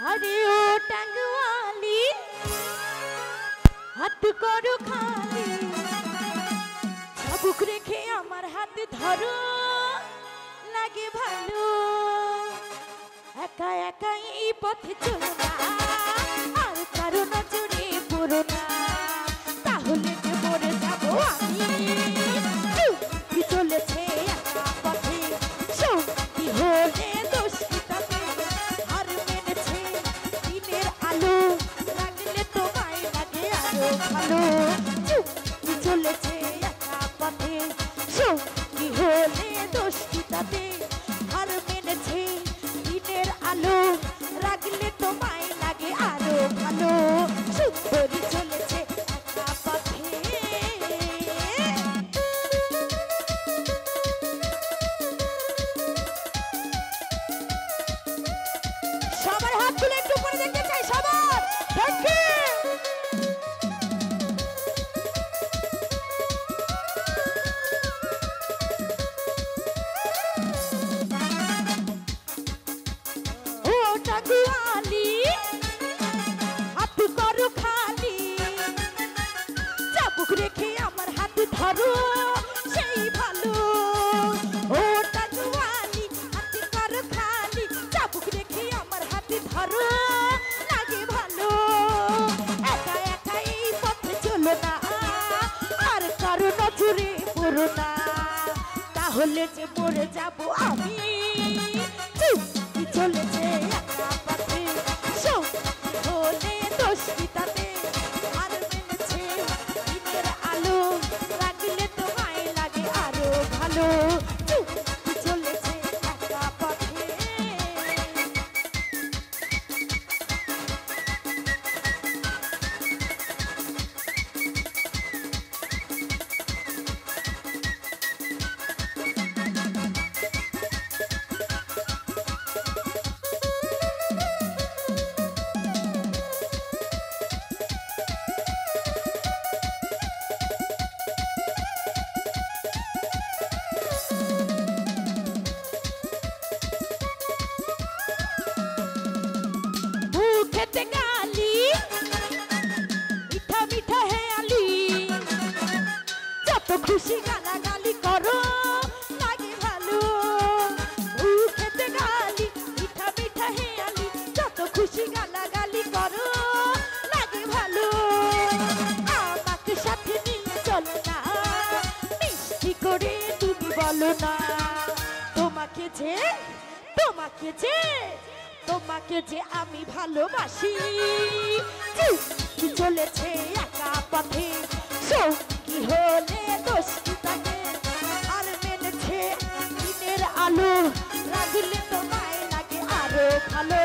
আরে ও টাঙ্গওয়ালি হাত করো খালি চাবুক রেখে আমার হাতে ধরো লাগে ভালো একা একাই এই পথে চলো না আর কারো নজরে পড়ো না তাহলে যে মরে যাবো আমি কি চলেছে একা পথে সত্যি হলে দোষ কি তাতে আর মেনেছে দিনের আলো লাগলে তোমায় লাগে আরো ভালো কি চলেছে একা পথে সত্যি হলে দোষ কি তাতে আর মেনেছে দিনের আলো রাগলে তোমায় লাগে আরো ভালো সুন্দরী চলেছে একা পথে সবার হাত তুলে একটু উপরে দেখতে চাই সবার ও টাঙ্গওয়ালি হাত করো খালি চাবুক রেখে আমার হাত ধরো সেই ভালো ও টাঙ্গওয়ালি হাত করো খালি চাবুক রেখে আমার হাত ধরো লাগে ভালো একা একা এই পথে চলো না আর কারো নজরে পড়ো না তাহলে যে মরে যাবো আমি কি চলেছে একা পথে সত্যি হলে দোষ কি তাতে আর মেনেছে দিনের আলো লাগলে তোমায় লাগে আরো ভালো কি চলেছে একা পথে মুখেতে গালি মিঠা মিঠা হে আলি যত খুশি গালাগালি করো লাগে ভালো মুখেতে গালি মিঠা মিঠা হে আলি যত খুশি গালাগালি করো লাগে ভালো আমাকে সাথে নিয়ে চলো না মিষ্টি করে তুমি বলো না তোমাকে যে তোমাকে যে তোমাকে যে আমি ভালোবাসি কি চলেছে একা পথে সঙ্গী হলে দোষ কি তাকে আর মেনেছে দিনের আলো রাগলে তোমায় লাগে আরো ভালো